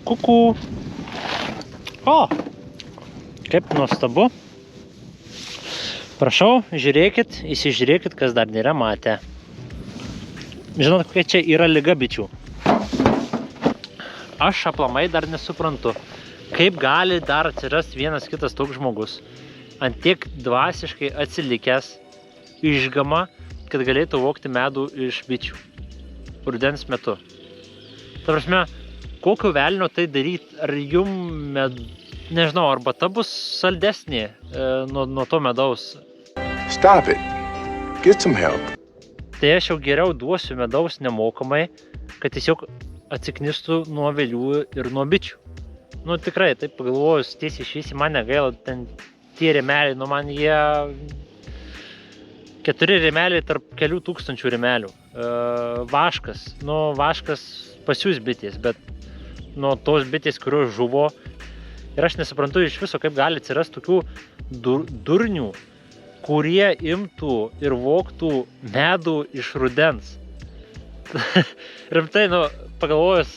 Kuku. O, kaip nuostabu. Prašau, žiūrėkit, įsižiūrėkit, kas dar nėra matę. Žinot, kokia čia yra liga bičių. Aš aplamai dar nesuprantu, kaip gali dar atsirasti vienas kitas toks žmogus, ant tiek dvasiškai atsilikęs, išgama, kad galėtų vogti medų iš bičių rudens metu. Ta prasme, kokio velnio tai daryti, ar jum, nežinau, arbata bus saldesnė nuo to medaus. Stop it. Get some help. Tai aš jau geriau duosiu medaus nemokamai, kad tiesiog atsiknistų nuo vėlių ir nuo bičių. Nu tikrai, taip pagalvojus, tiesiai šviesiai man negaila, ten tie rėmeliai, nu man jie 4 rėmeliai tarp kelių tūkstančių rėmelių. Vaškas, nu vaškas pasiūs bitės, bet nuo tos bitės, kurios žuvo. Ir aš nesuprantu iš viso, kaip gali atsirasti tokių durnių, kurie imtų ir vogtų medų iš rudens. Rimtai, nu, pagalvojus,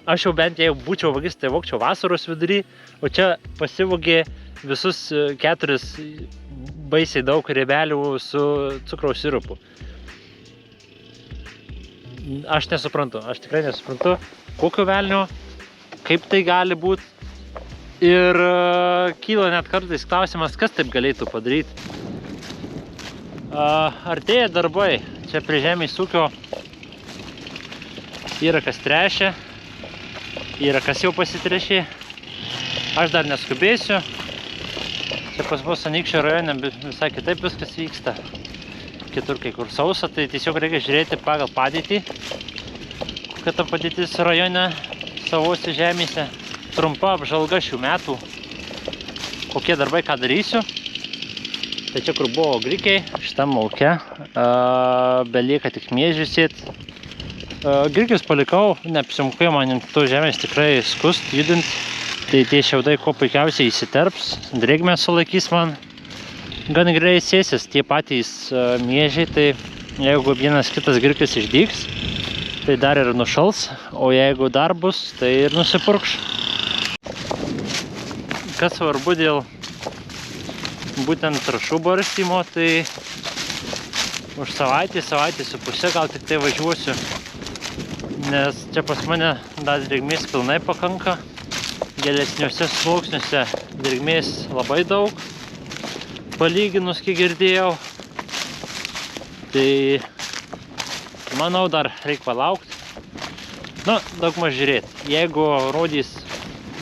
aš jau bent jeigu būčiau vagis, tai vogčiau vasaros vidury, o čia pasivogė visus 4 baisiai daug rėmelių su cukraus sirupu. Aš nesuprantu, aš tikrai nesuprantu, kokio velnio, kaip tai gali būti. Ir kyla net kartais klausimas, kas taip galėtų padaryti. Artėja darbai, čia prie žemės ūkio yra kas tręšia, yra kas jau pasitręšė. Aš dar neskubėsiu. Čia pas mus Anykščių rajone visai kitaip viskas vyksta. Kitur kai kur sausa, tai tiesiog reikia žiūrėti pagal padėtį, kokia ta padėtis rajone savose žemėse. Trumpa apžvalga šių metų, kokie darbai, ką darysiu. Tai čia kur buvo grikiai, šitam lauke, belieka tik miežių sėti. Grikius palikau, neapsimokėjo man to žemės tikrai skust, judint. Tai tie šiaudai kuo puikiausiai įsiterps, drėgmę sulaikys man. Gan gerai sėsis tie patys miežiai, tai jeigu vienas kitas grikis išdygs, tai dar ir nušals, o jeigu dar bus, tai ir nusipurkš. Kas svarbu dėl būtent trąšų barstymo, tai už savaitę su pusė gal tik tai važiuosiu, nes čia pas mane dar drėgmės pilnai pakanka. Gilesniuose sluoksniuose drėgmės labai daug, palyginus, kiek girdėjau. Tai manau, dar reikia palaukti. Na, daugmaž žiūrėti. Jeigu rodys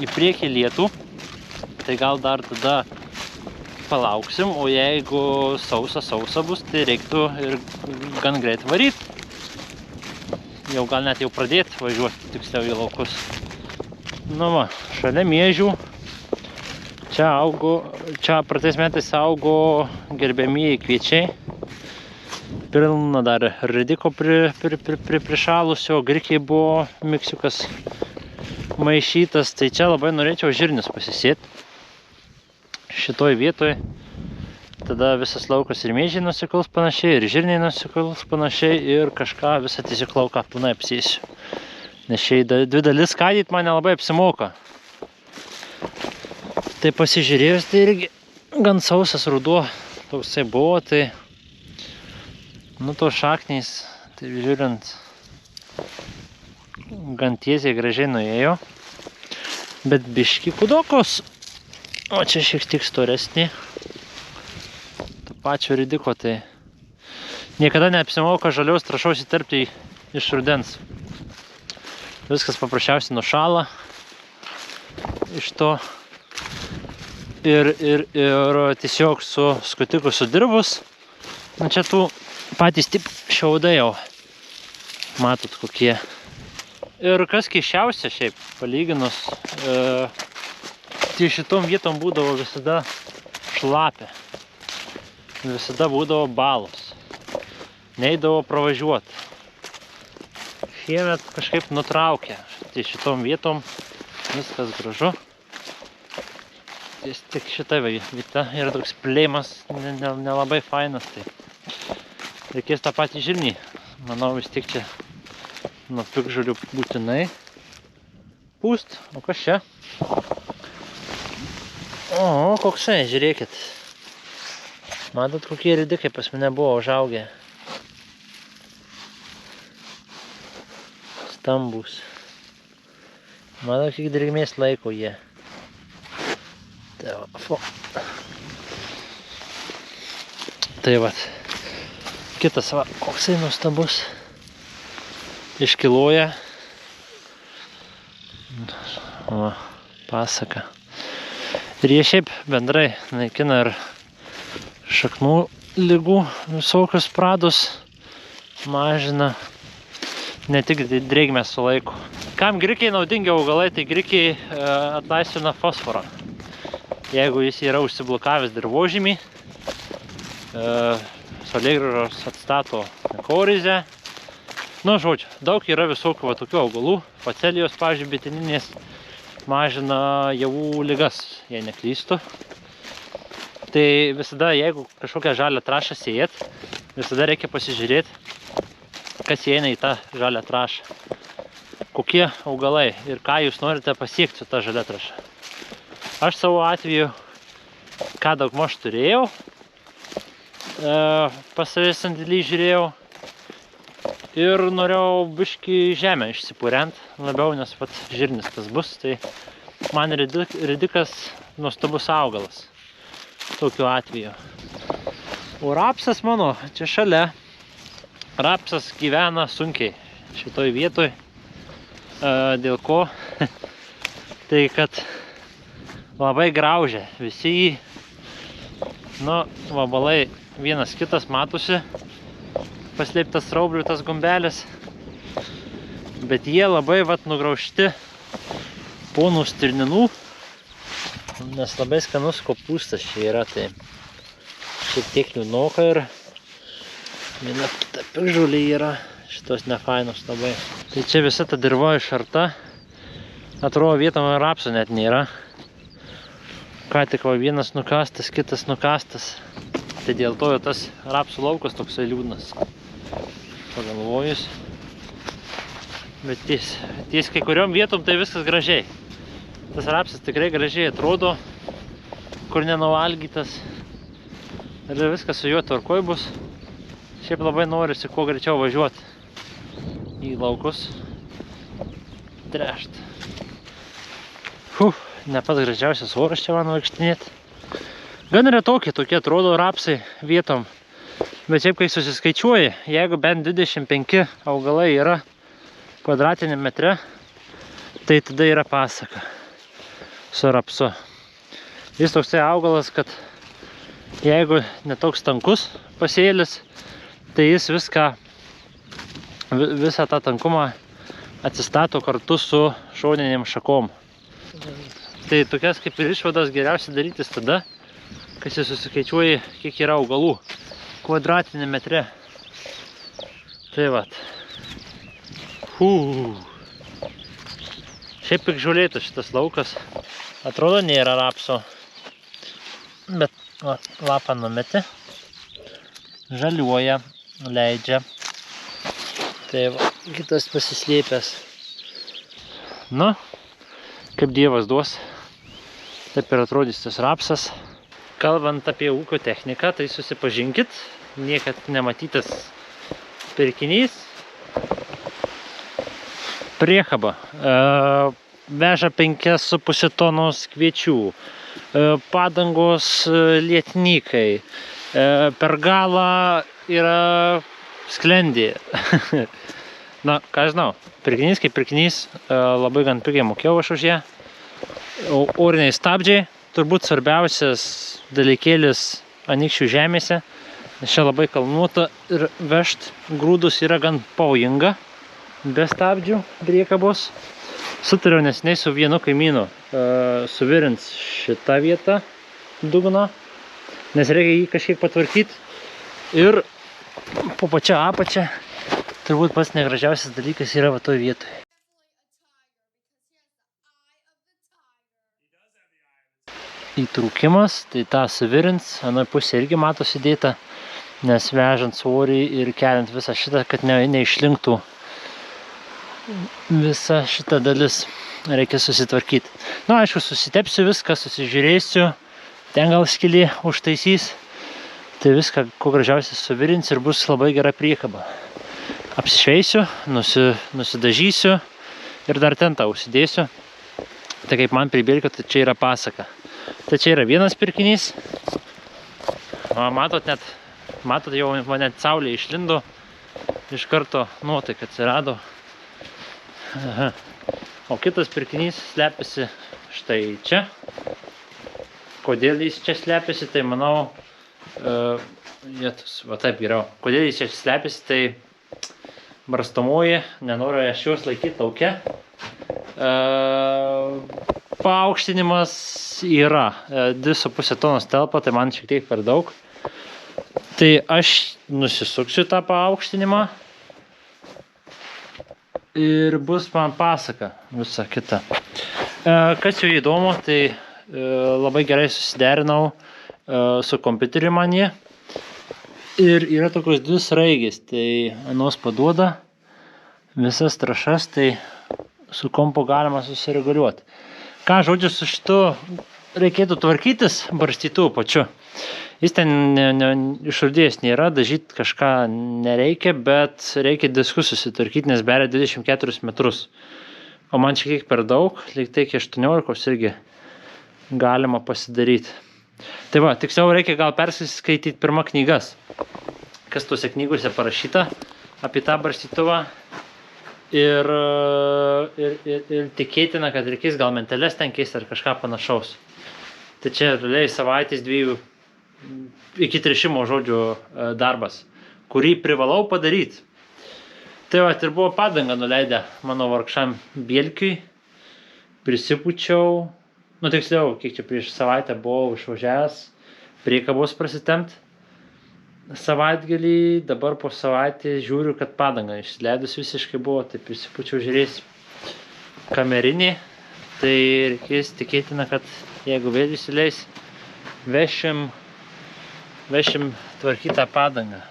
į priekį lietų, tai gal dar tada palauksim, o jeigu sausa bus, tai reiktų ir gan greit varyti. Jau gal net jau pradėti važiuoti tiksliau į laukus. Nu va, šalia miežių. Čia praeitais metais augo gerbiamieji kviečiai. Pilna dar ridiko prišalusio, grikiai buvo miksiukas maišytas. Tai čia labai norėčiau žirnius pasisėti. Šitoj vietoj. Tada visas laukas ir miežiai nusikals panašiai, ir žirniai nusikals panašiai, ir kažką visą tiesiog lauką pilnai apsėsiu. Nes šiai 2 dalis skaidyt man nelabai apsimoka. Tai pasižiūrėjus, tai irgi gan sausas ruduo toksai buvo, tai nu to šaknys, tai žiūrint, gan tiesiai gražiai nuėjo. Bet biški kudokos, o čia šiek tiek storesnė. To pačio ridiko, tai niekada neapsimoka žalios trąšos įterpti iš rudens. Viskas paprasčiausiai nušala iš to ir tiesiog su skutiku sudirbus. Nu, čia tų patys tip šiaudai jau matot kokie. Ir kas keisčiausia šiaip palyginus, tai šitom vietom būdavo visada šlapia. Visada būdavo balos. Neidavo pravažiuoti. Šiemet kažkaip nutraukė. Tai šitom vietom viskas gražu. Tik šita vieta yra toks plėjimas nelabai fainas. Tai reikės tą patį žirnį. Manau vis tiek čia nuo piktžolių būtinai. pūst. O kas čia? O, koksai, žiūrėkit. Matot, kokie ridikai pas mane buvo užaugę. Stambus. Matot, kiek drėgmės laiko jie. Tai vat. Kitas, va, koksai nuostabus. Iškiloja. Va, pasaka. Ir jie šiaip bendrai naikina ir šaknų ligų visokius pradus. Mažina. Ne tik drėgmę sulaiko. Kam grikiai naudingi augalai, tai grikiai atlaisvina fosforą. Jeigu jis yra užsiblokavęs dirvožemį, saulėgrąžos atstato korizę. Nu, žodžiu, daug yra visokių va, tokių augalų. Facelijos, pavyzdžiui, bitininės mažina javų ligas, jei neklystu. Tai visada, jeigu kažkokią žalią trąšą sėjat, visada reikia pasižiūrėti, kas įeina į tą žalią trąšą. Kokie augalai ir ką jūs norite pasiekti su tą žalia trąša. Aš savo atveju, ką daugmaž turėjau, pas savęs sandėlį žiūrėjau ir norėjau biškį žemę išsipurent labiau, nes pat žirnis tas bus, tai man ridikas nuostabus augalas tokiu atveju. O rapsas mano, čia šalia, rapsas gyvena sunkiai šitoj vietoj, dėl ko, tai kad labai graužia visi jį, nu, vabalai vienas kitas matosi, paslėptas raublių tas gumbelis, bet jie labai vat nugraužti ponų stirninų, nes labai skanus kopūstas čia yra, tai šiek tiek liūnoka ir viena kita piktžolė yra, šitos nefainos labai. Tai čia visa ta dirva išarta, atrodo vietom rapsų net nėra. Ką tik va vienas nukastas, kitas nukastas. Tai dėl to tas rapsų laukas toksai liūdnas. Pagalvojus. Bet ties kai kuriom vietom tai viskas gražiai. Tas rapsas tikrai gražiai atrodo, kur nenuvalgytas. Ir viskas su juo tvarkoj bus. Šiaip labai norisi kuo greičiau važiuoti į laukus. Trešt. Ne pats gražiausias oras čia man vaikštinėti. Gan retokie tokie atrodo rapsai vietom. Bet šiaip kai susiskaičiuoji, jeigu bent 25 augalai yra kvadratiniam metre, tai tada yra pasaka su rapsu. Jis toksai augalas, kad jeigu netoks tankus pasėlis, tai jis visą tą tankumą atsistato kartu su šoninėm šakom. Tai tokias kaip ir išvadas geriausia darytis tada, kai susikaičiuoji, kiek yra augalų kvadratiniam metre. Tai vat. Šiaip piktžolėtas šitas laukas. Atrodo nėra rapso. Bet va, lapą numeti. Žaliuoja, leidžia. Tai va, kitas pasislėpęs. Nu, kaip Dievas duos. Taip ir atrodys tas rapsas. Kalbant apie ūkio techniką, tai susipažinkit. Niekad nematytas pirkinys. Priekaba. Veža 5,5 tonos kviečių. Padangos lietnykai. Per galą yra sklendė. Na, ką žinau, pirkinys kaip pirkinys, labai gan pigiai mokėjau aš už ją. Oriniai stabdžiai, turbūt svarbiausias dalykėlis Anykščių žemėse, nes čia labai kalnuota ir vežt grūdus yra gan pavojinga, be stabdžių priekabos. Sutariau neseniai su vienu kaimynu suvirins šitą vietą dugno, nes reikia jį kažkiek patvarkyti. Ir po pačią apačią turbūt pats negražiausias dalykas yra va toj vietoje. Įtrūkimas, tai tą suvirins, anoj pusė irgi matosi dėta, nes vežant svorį ir keliant visą šitą, kad neišlinktų visa šita dalis reikia susitvarkyti. Nu, aišku, susitepsiu viską, susižiūrėsiu, ten gal skylį užtaisys. Tai viską, kuo gražiausiai suvirins ir bus labai gera priekaba. Apsišveisiu, nusidažysiu ir dar ten tą užsidėsiu. Tai kaip man pribėlkia, tai čia yra pasaka. Tai čia yra vienas pirkinys. O, matot, jau net saulė išlindo. Iš karto nuotaika atsirado. Aha. O kitas pirkinys slepiasi štai čia. Kodėl jis čia slepiasi, tai manau, va taip geriau. Kodėl jis čia slepiasi, tai barstamoji, nenoriu aš juos laikyti lauke. Paaukštinimas yra 2,5 tonos telpa, tai man šiek tiek per daug. Tai aš nusisuksiu tą paaukštinimą ir bus man pasaka visa kita. Kas jau įdomu, tai labai gerai susiderinau su kompiuteriu man jie. Ir yra tokios 2 sraigės, tai anos paduoda visas trąšas, tai su kompu galima susireguliuoti. Ką, žodžiu, su šitu reikėtų tvarkytis barstytuvu pačiu. Jis ten išardėjęs nėra, dažyti kažką nereikia, bet reikia diskus susitvarkyti, nes beria 24 metrus. O man šiek tiek per daug, lyg tai iki 18 irgi galima pasidaryti. Tai va, tiksliau reikia gal persiskaityti pirmą knygas, kas tuose knygose parašyta apie tą barstytuvą. Ir tikėtina, kad reikės gal menteles ten keisti ar kažką panašaus. Tai čia realiai savaitės 2 iki tręšimo žodžių darbas, kurį privalau padaryti. Tai va, ir buvo padangą nuleidę mano vargšam Bielkiui. Prisipučiau. Nu, tiksliau, kiek čia prieš savaitę buvau išvažiavęs priekabos prasitempt savaitgalį, dabar po savaitės žiūriu, kad padanga išleidus visiškai buvo, tai prisipučiau žiūrėsiu kamerinį, tai reikės tikėtina, kad jeigu vėl įsileis, vešim tvarkytą padangą.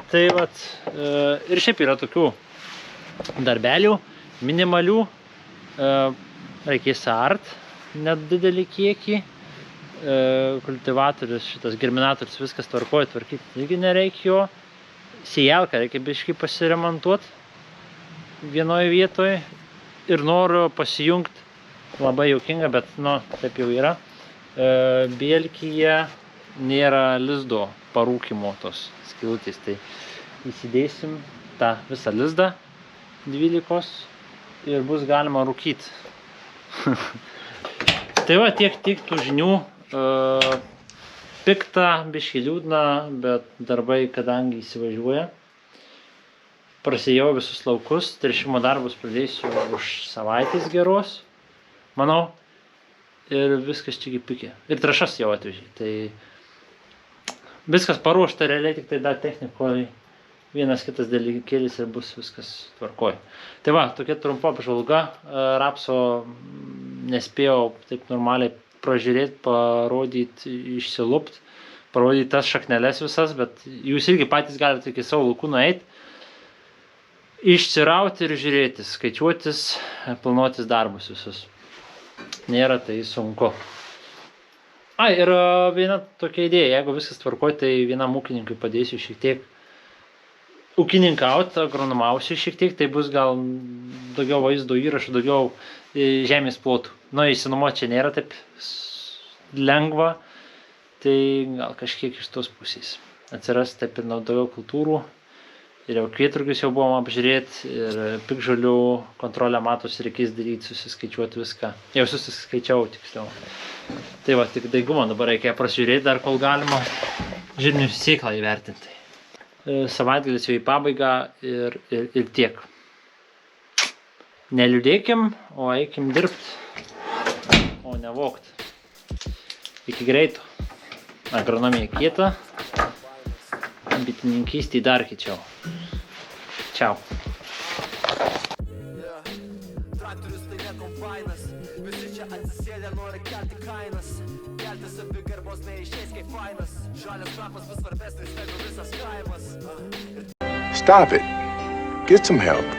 Tai vat, ir šiaip yra tokių darbelių, minimalių, reikės art, net didelį kiekį, kultivatorius, šitas germinatorius, viskas tvarkoja, tvarkyti irgi nereikia jo. Sėjelką reikia biškį pasiremontuoti vienoje vietoje ir noriu pasijungti, labai juokinga, bet nu, taip jau yra. Bielkyje nėra lizdo parūkymo tos skylutės, tai įsidėsim tą visą lizdą 12 ir bus galima rūkyti. Tai va, tiek tų žinių. Pikta, biškį liūdna, bet darbai, kadangi įsivažiuoja. Prasėjau visus laukus, tręšimo darbus pradėsiu už savaitės geros, manau. Ir viskas čia pikė. Ir trąšas jau atvežė. Tai viskas paruošta realiai, tik tai dar technikoje vienas kitas dalykėlis ir bus viskas tvarkoj. Tai va, tokia trumpa apžvalga. Rapso nespėjau taip normaliai pražiūrėti, parodyti, išsilupti, parodyti tas šakneles visas, bet jūs irgi patys galite iki savo laukų nueiti, išsirauti ir žiūrėti, skaičiuotis, planuotis darbus visus. Nėra tai sunku. Ir viena tokia idėja, jeigu viskas tvarkoj, tai vienam ūkininkui padėsiu šiek tiek ūkininkauti, agronomausiu šiek tiek, tai bus gal daugiau vaizdo įrašų, daugiau žemės plotų. Nu, įsinuomoti čia nėra taip lengva, tai gal kažkiek iš tos pusės. Atsiras taip ir daugiau kultūrų, ir jau kvietrugius jau buvom apžiūrėti, ir piktžolių kontrolę matos reikės daryti, susiskaičiuoti viską. Jau susiskaičiau tiksliau. Tai va, tik daigumą dabar reikia prasižiūrėti dar kol galima žirnių sėklą įvertinti. Savaitgalis jau į pabaigą ir tiek. Neliūdėkim, o eikim dirbti, o ne vogt. Iki greito. Agronomija kieta, bitininkystė dar kiečiau. Čiau. Traktorius tai ne kombainas, visi čia atsisėdę nori kelti kainas. Kelti savigarbos neišeis kaip fainas, žalias trapas vis svarbesnis negu visas kaimas. Stop it. Get some help.